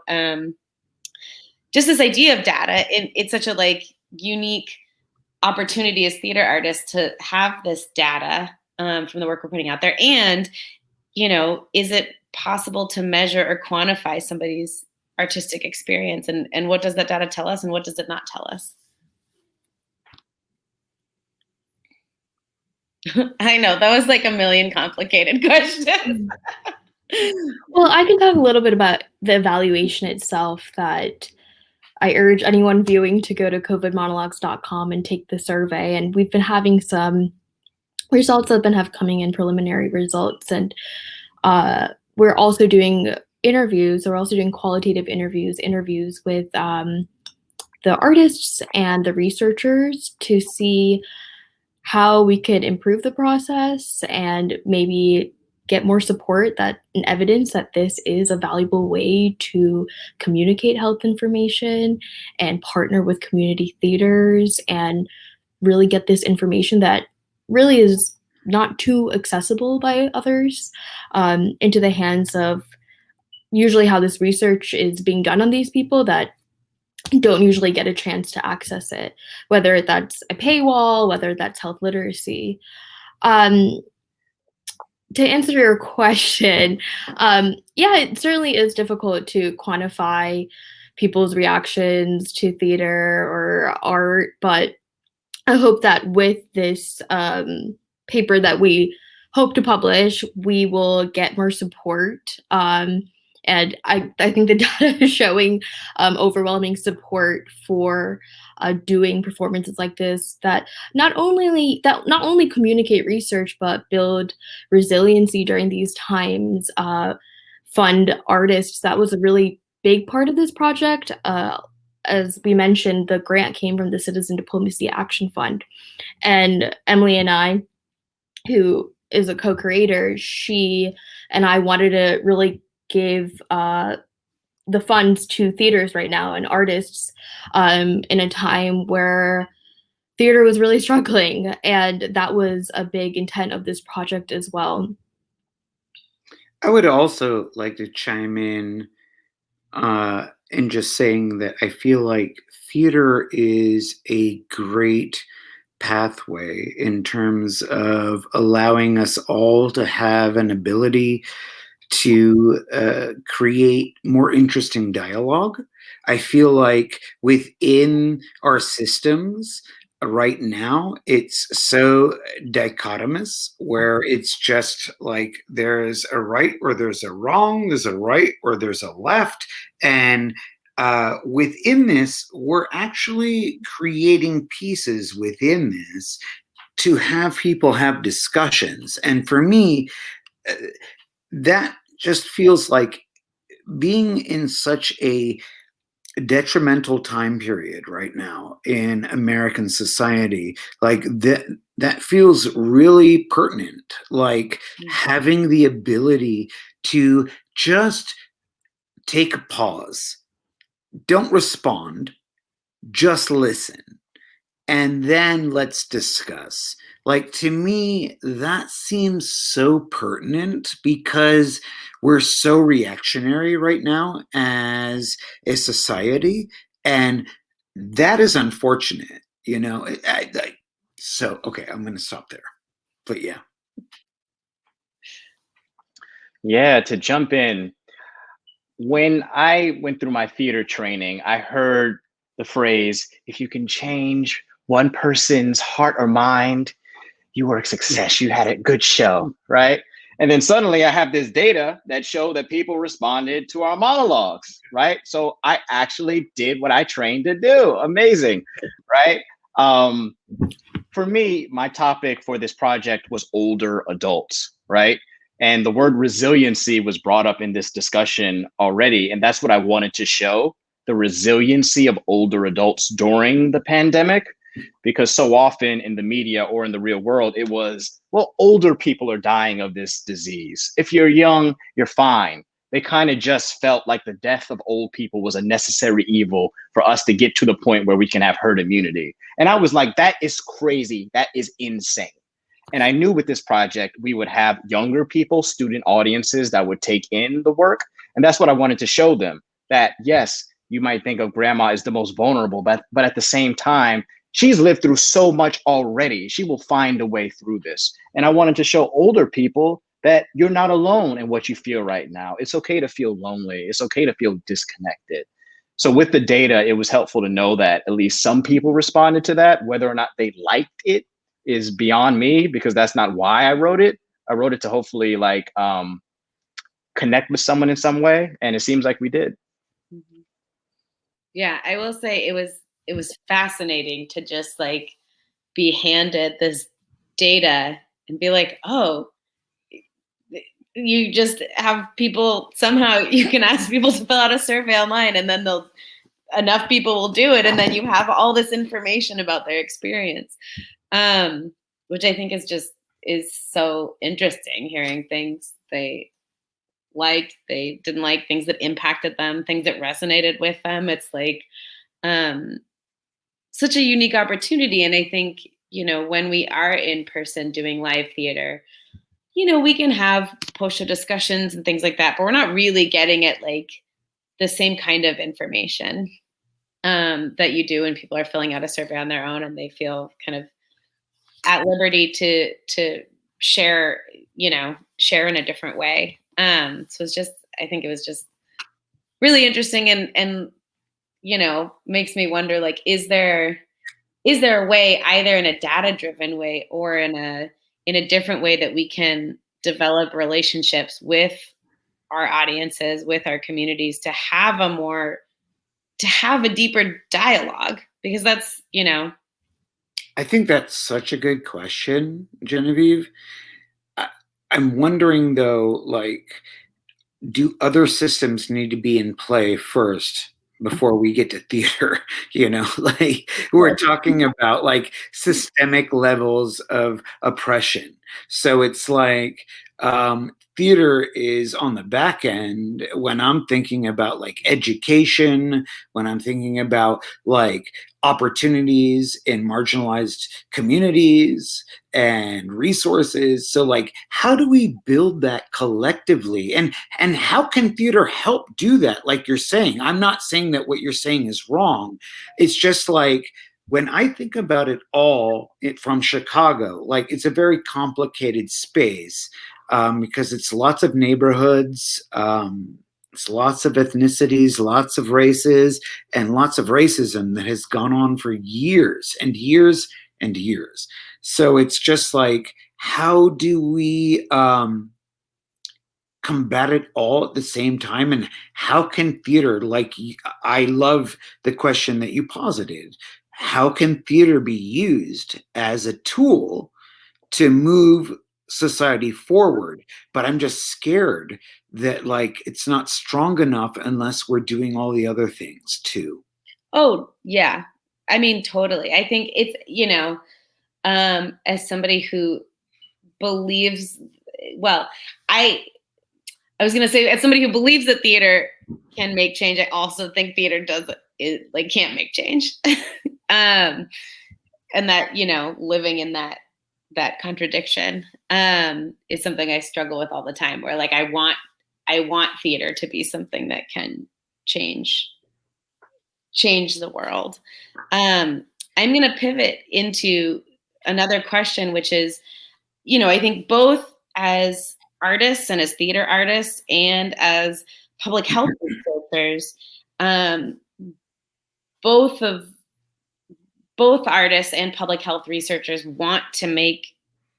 just this idea of data. It's such a unique opportunity as theater artists to have this data from the work we're putting out there. And, is it possible to measure or quantify somebody's artistic experience? And what does that data tell us, and what does it not tell us? I know, that was a million complicated questions. Well, I can talk a little bit about the evaluation itself, that I urge anyone viewing to go to covidmonologues.com and take the survey. And we've been having some results that have coming in, preliminary results. And we're also doing interviews. We're also doing qualitative interviews with the artists and the researchers to see how we could improve the process and maybe get more support and evidence that this is a valuable way to communicate health information and partner with community theaters and really get this information that really is not too accessible by others into the hands of usually how this research is being done on these people that don't usually get a chance to access it, whether that's a paywall, whether that's health literacy. To answer your question, it certainly is difficult to quantify people's reactions to theater or art, but I hope that with this paper that we hope to publish, we will get more support. And I think the data is showing overwhelming support for doing performances like this that not only communicate research but build resiliency during these times, fund artists. That was a really big part of this project. As we mentioned, the grant came from the Citizen Diplomacy Action Fund, and Emily and I, who is a co-creator, she and I wanted to really give the funds to theaters right now and artists in a time where theater was really struggling. And that was a big intent of this project as well. I would also like to chime in just saying that I feel like theater is a great pathway in terms of allowing us all to have an ability to create more interesting dialogue I feel like within our systems right now, it's so dichotomous where it's just like there's a right or there's a wrong, there's a right or there's a left. And within this, we're actually creating pieces within this to have people have discussions. And for me, that just feels like being in such a detrimental time period right now in American society, like that feels really pertinent, like having the ability to just take a pause, don't respond, just listen, and then let's discuss. Like, to me, that seems so pertinent because we're so reactionary right now as a society, and that is unfortunate, you know. So, okay, I'm going to stop there. But yeah. Yeah, to jump in, when I went through my theater training, I heard the phrase, if you can change one person's heart or mind, you were a success. You had a good show, right? And then suddenly I have this data that showed that people responded to our monologues, right? So I actually did what I trained to do. Amazing, right? For me, my topic for this project was older adults, right? And the word resiliency was brought up in this discussion already. And that's what I wanted to show, the resiliency of older adults during the pandemic. Because so often in the media or in the real world, it was, well, older people are dying of this disease. If you're young, you're fine. They kind of just felt like the death of old people was a necessary evil for us to get to the point where we can have herd immunity. And I was like, that is crazy. That is insane. And I knew with this project, we would have younger people, student audiences that would take in the work. And that's what I wanted to show them, that yes, you might think of grandma as the most vulnerable, but at the same time, she's lived through so much already. She will find a way through this. And I wanted to show older people that you're not alone in what you feel right now. It's okay to feel lonely. It's okay to feel disconnected. So with the data, it was helpful to know that at least some people responded to that. Whether or not they liked it is beyond me, because that's not why I wrote it. I wrote it to hopefully like connect with someone in some way. And it seems like we did. Yeah, I will say it was fascinating to just like be handed this data and be like, oh, you just have people, somehow you can ask people to fill out a survey online and then enough people will do it. And then you have all this information about their experience, which I think is so interesting, hearing things they liked, they didn't like, things that impacted them, things that resonated with them. It's like, such a unique opportunity. And I think, you know, when we are in person doing live theater, you know, we can have post-show discussions and things like that, but we're not really getting at like the same kind of information that you do when people are filling out a survey on their own and they feel kind of at liberty to share, you know, share in a different way. So I think it was just really interesting and you know, makes me wonder, like, is there a way, either in a data-driven way or in a different way, that we can develop relationships with our audiences, with our communities, to have a deeper dialogue? Because that's, you know. I think that's such a good question, Genevieve. I'm wondering though, like, do other systems need to be in play first before we get to theater? You know, like, we're talking about like systemic levels of oppression. So it's like theater is on the back end when I'm thinking about like education, when I'm thinking about like opportunities in marginalized communities and resources. So like, how do we build that collectively? And how can theater help do that? Like you're saying, I'm not saying that what you're saying is wrong. It's just like, when I think about it all from Chicago, like, it's a very complicated space because it's lots of neighborhoods It's lots of ethnicities, lots of races, and lots of racism that has gone on for years and years and years. So it's just like, how do we combat it all at the same time? And how can theater, like, I love the question that you posited, how can theater be used as a tool to move society forward? But I'm just scared that, like, it's not strong enough unless we're doing all the other things too. Oh, yeah. I mean, totally. I think it's, as somebody who believes, well, I was going to say, as somebody who believes that theater can make change, I also think theater can't make change. And that, living in that contradiction is something I struggle with all the time, where like I want theater to be something that can change the world. I'm going to pivot into another question, which is, I think both as artists and as theater artists and as public health researchers, both artists and public health researchers want to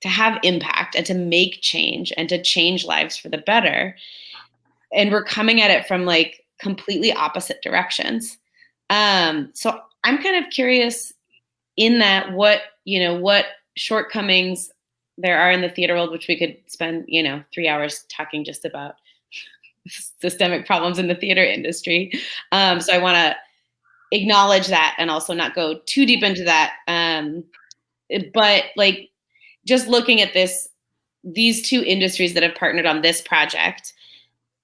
have impact and to make change and to change lives for the better. And we're coming at it from like completely opposite directions. So I'm kind of curious in that what shortcomings there are in the theater world, which we could spend, 3 hours talking just about systemic problems in the theater industry. So I want to acknowledge that and also not go too deep into that. But like, just looking at these two industries that have partnered on this project,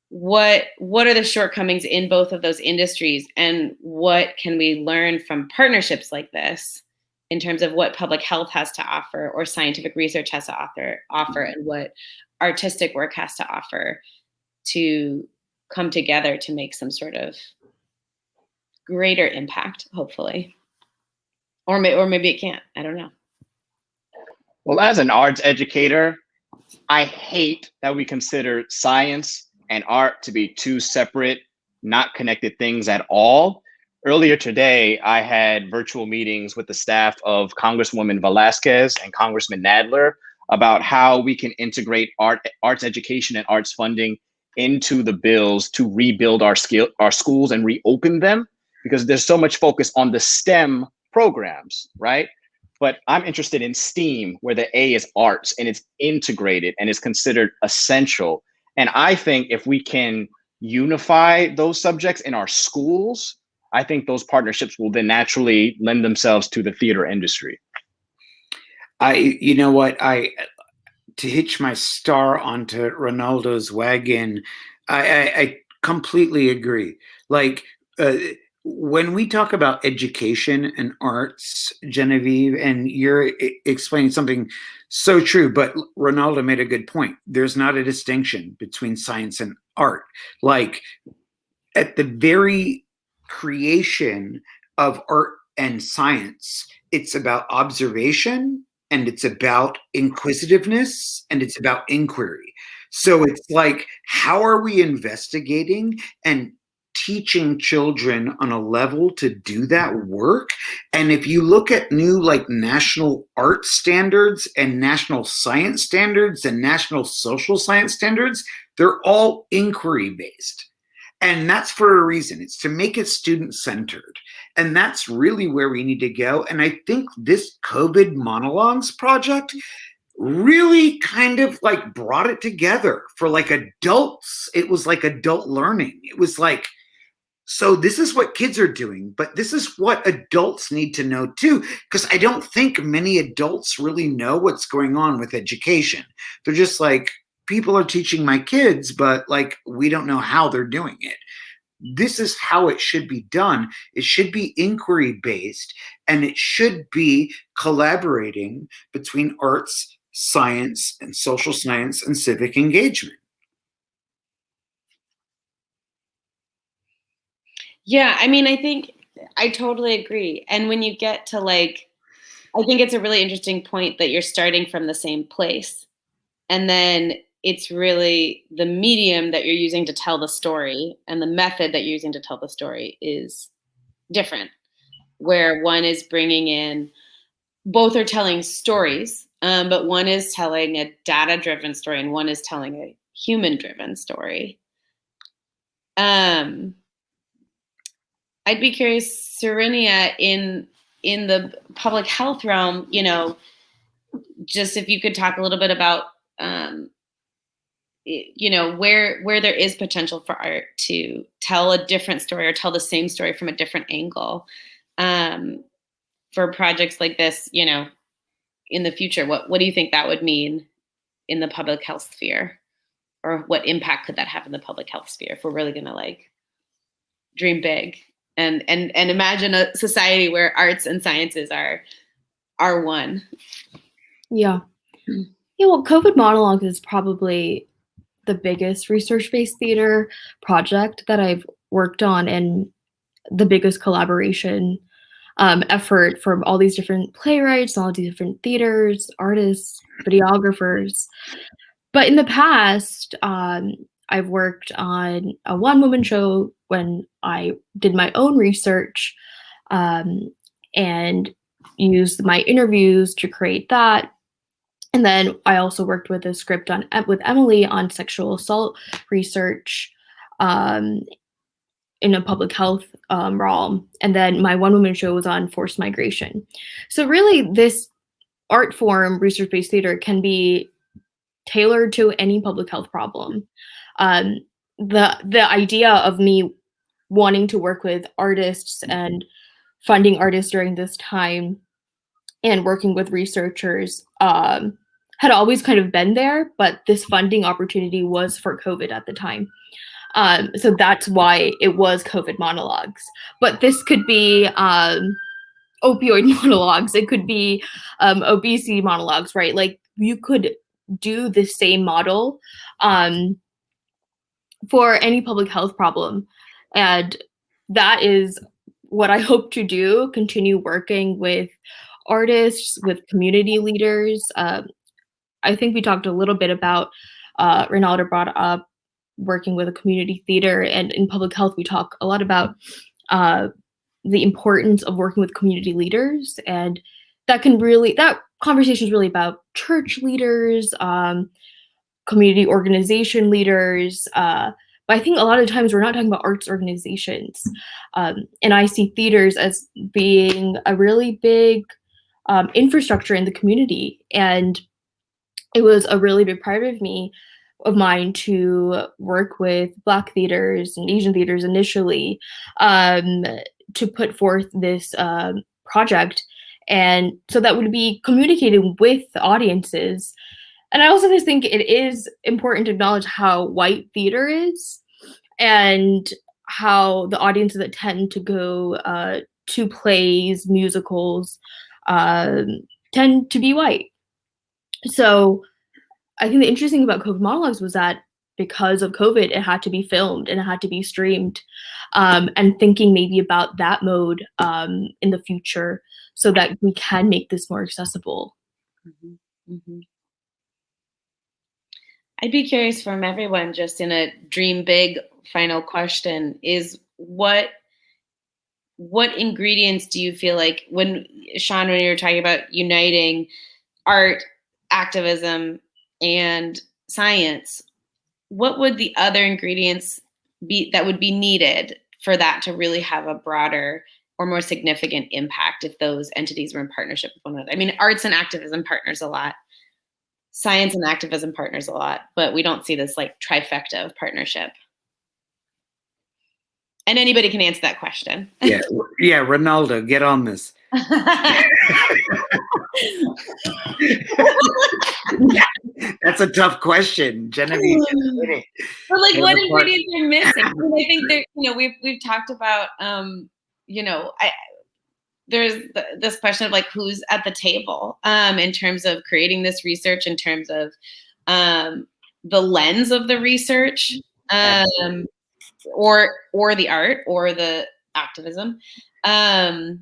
what are the shortcomings in both of those industries, and what can we learn from partnerships like this in terms of what public health has to offer or scientific research has to offer and what artistic work has to offer to come together to make some sort of greater impact, hopefully. Or maybe it can't. I don't know. Well, as an arts educator, I hate that we consider science and art to be two separate, not connected things at all. Earlier today, I had virtual meetings with the staff of Congresswoman Velasquez and Congressman Nadler about how we can integrate arts education and arts funding into the bills to rebuild our schools and reopen them, because there's so much focus on the STEM programs, right? But I'm interested in STEAM, where the A is arts and it's integrated and is considered essential. And I think if we can unify those subjects in our schools, I think those partnerships will then naturally lend themselves to the theater industry. To hitch my star onto Ronaldo's wagon, I completely agree. Like, when we talk about education and arts, Genevieve, and you're explaining something so true, but Ronaldo made a good point. There's not a distinction between science and art. Like, at the very creation of art and science, it's about observation, and it's about inquisitiveness, and it's about inquiry. So it's like, how are we investigating and teaching children on a level to do that work? And if you look at new like national art standards and national science standards and national social science standards, they're all inquiry based. And that's for a reason. It's to make it student centered. And that's really where we need to go. And I think this COVID Monologues project really kind of like brought it together for like adults. It was like adult learning. It was like, so this is what kids are doing, but this is what adults need to know too, because I don't think many adults really know what's going on with education. They're just like, people are teaching my kids, but like, we don't know how they're doing it. This is how it should be done. It should be inquiry based, and it should be collaborating between arts, science, and social science and civic engagement. Yeah, I mean, I think I totally agree. And when you get to like, I think it's a really interesting point that you're starting from the same place. And then it's really the medium that you're using to tell the story and the method that you're using to tell the story is different, where one is bringing in, both are telling stories, but one is telling a data-driven story and one is telling a human-driven story. I'd be curious, Serenia, in the public health realm, you know, just if you could talk a little bit about, you know, where there is potential for art to tell a different story or tell the same story from a different angle, for projects like this, you know, in the future. What do you think that would mean in the public health sphere, or what impact could that have in the public health sphere if we're really going to like dream big and imagine a society where arts and sciences are one? Yeah. Yeah, well, COVID Monologues is probably the biggest research-based theater project that I've worked on, and the biggest collaboration effort from all these different playwrights, all these different theaters, artists, videographers. But in the past, I've worked on a one-woman show when I did my own research, and used my interviews to create that. And then I also worked with a script with Emily on sexual assault research in a public health realm. And then my one-woman show was on forced migration. So really, this art form, research-based theater, can be tailored to any public health problem. The idea of me wanting to work with artists and funding artists during this time and working with researchers had always kind of been there, but this funding opportunity was for COVID at the time. So that's why it was COVID Monologues. But this could be opioid monologues. It could be obesity monologues, right? Like, you could do the same model for any public health problem. And that is what I hope to do, continue working with artists, with community leaders. I think we talked a little bit about, Ronaldo brought up working with a community theater, and in public health, we talk a lot about the importance of working with community leaders, and that conversation is really about church leaders, community organization leaders, but I think a lot of times we're not talking about arts organizations, and I see theaters as being a really big infrastructure in the community, and it was a really big part of mine to work with Black theaters and Asian theaters initially, to put forth this project, and so that would be communicated with audiences. And I also just think it is important to acknowledge how white theater is, and how the audiences that tend to go to plays, musicals, tend to be white. So I think the interesting thing about COVID Monologues was that because of COVID, it had to be filmed and it had to be streamed, and thinking maybe about that mode in the future so that we can make this more accessible. Mm-hmm. Mm-hmm. I'd be curious from everyone, just in a dream big final question, is what ingredients do you feel like, when Sean, when you were talking about uniting art, activism, and science, what would the other ingredients be that would be needed for that to really have a broader or more significant impact if those entities were in partnership with one another? I mean, arts and activism partners a lot, science and activism partners a lot, but we don't see this like trifecta of partnership. And anybody can answer that question. Yeah, Ronaldo, get on this. That's a tough question, Genevieve. But like, what ingredients are missing? I mean, I think there, you know, we've talked about, you know, there's this question of like, who's at the table in terms of creating this research, in terms of the lens of the research, or the art or the activism. I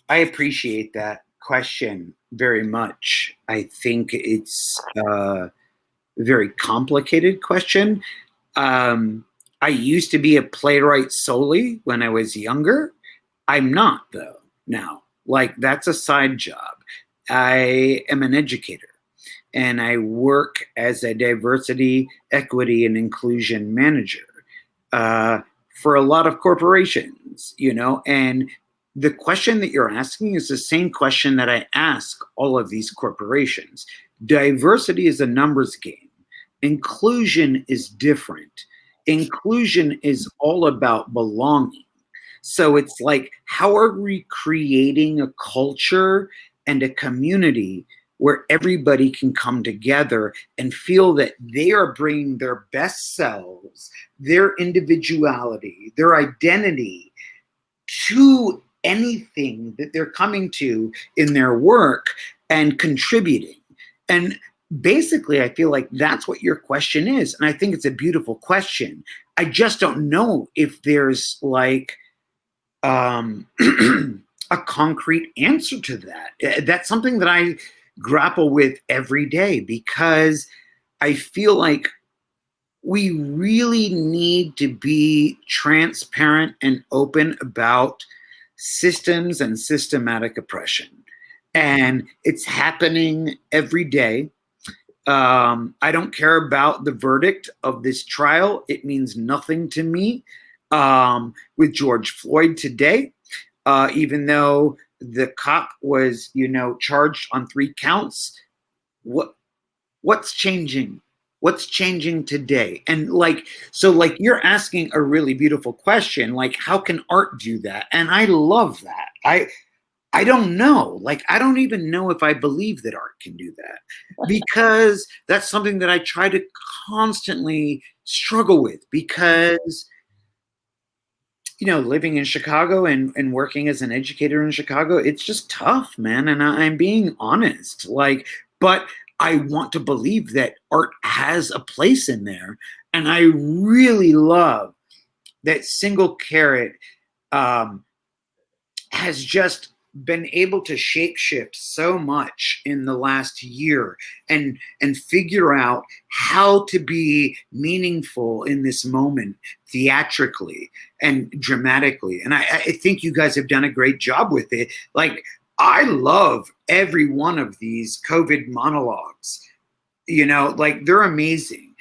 appreciate that question very much. I think it's very complicated question. I used to be a playwright solely when I was younger. I'm not, though, now. Like, that's a side job. I am an educator, and I work as a diversity, equity, and inclusion manager for a lot of corporations, you know, and the question that you're asking is the same question that I ask all of these corporations. Diversity is a numbers game. Inclusion is different. Inclusion is all about belonging. So it's like, how are we creating a culture and a community where everybody can come together and feel that they are bringing their best selves, their individuality, their identity to anything that they're coming to in their work and contributing? And basically, I feel like that's what your question is. And I think it's a beautiful question. I just don't know if there's like a concrete answer to that. That's something that I grapple with every day, because I feel like we really need to be transparent and open about systems and systematic oppression. And it's happening every day. I don't care about the verdict of this trial. It means nothing to me. With George Floyd today, even though the cop was, you know, charged on 3 counts, what's changing? What's changing today? And like, so like, you're asking a really beautiful question, like, how can art do that? And I love that. I don't know. Like, I don't even know if I believe that art can do that, because that's something that I try to constantly struggle with, because, you know, living in Chicago and working as an educator in Chicago, it's just tough, man. And I'm being honest, like, but I want to believe that art has a place in there. And I really love that Single Carrot has just been able to shapeshift so much in the last year and figure out how to be meaningful in this moment theatrically and dramatically. And I think you guys have done a great job with it. Like, I love every one of these COVID monologues, you know, like, they're amazing.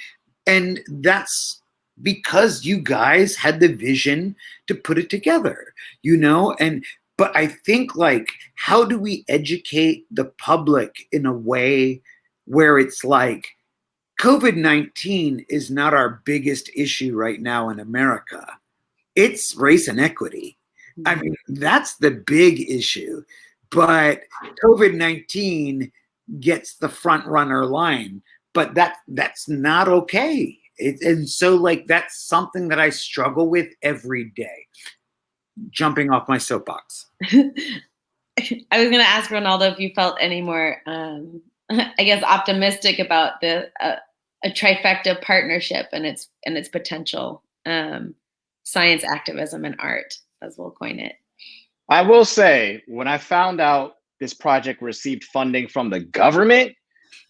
And that's because you guys had the vision to put it together, you know? But I think, like, how do we educate the public in a way where it's like, COVID-19 is not our biggest issue right now in America. It's race and equity. I mean, that's the big issue. But COVID-19 gets the front runner line. But that's not okay. And so, like, that's something that I struggle with every day. Jumping off my soapbox. I was going to ask Ronaldo if you felt any more, I guess, optimistic about the a trifecta partnership and its potential, science, activism, and art, as we'll coin it. I will say, when I found out this project received funding from the government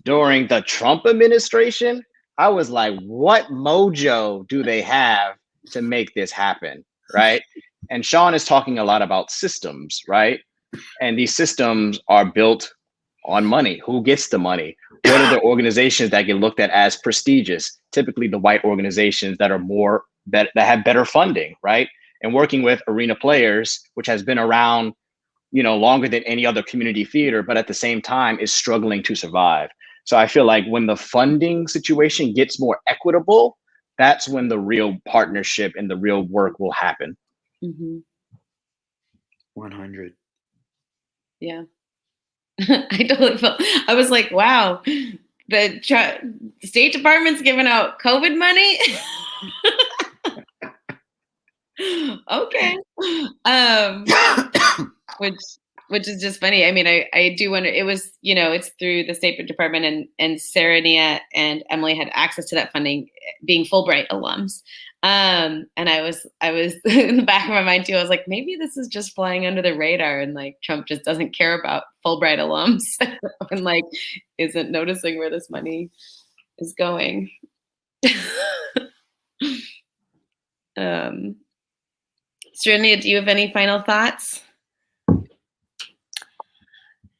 during the Trump administration, I was like, what mojo do they have to make this happen, right? And Sean is talking a lot about systems, right? And these systems are built on money. Who gets the money? What are the organizations that get looked at as prestigious? Typically the white organizations that are that have better funding, right? And working with Arena Players, which has been around, you know, longer than any other community theater, but at the same time is struggling to survive. So I feel like when the funding situation gets more equitable, that's when the real partnership and the real work will happen. 100. Yeah. I totally felt, I was like, wow, the State Department's giving out COVID money. Okay. Which is just funny. I mean, I do wonder, it was, you know, it's through the State Department and Sarah, Nia, and Emily had access to that funding, being Fulbright alums. And I was in the back of my mind too, I was like, maybe this is just flying under the radar and like Trump just doesn't care about Fulbright alums and like isn't noticing where this money is going. Serenia, do you have any final thoughts?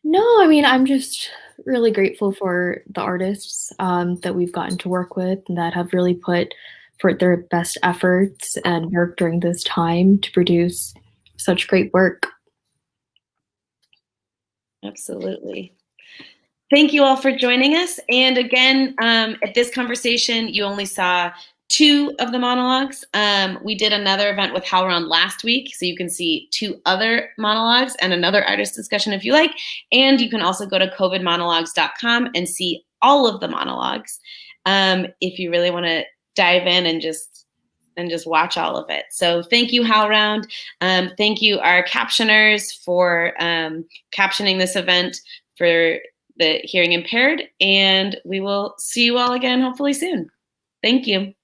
No, I mean, I'm just really grateful for the artists that we've gotten to work with and that have really put forth their best efforts and work during this time to produce such great work. Absolutely. Thank you all for joining us. And again, at this conversation, you only saw 2 of the monologues. We did another event with HowlRound last week, so you can see 2 other monologues and another artist discussion if you like. And you can also go to covidmonologues.com and see all of the monologues if you really want to dive in and just watch all of it. So thank you, HowlRound. Thank you, our captioners, for captioning this event for the hearing impaired. And we will see you all again hopefully soon. Thank you.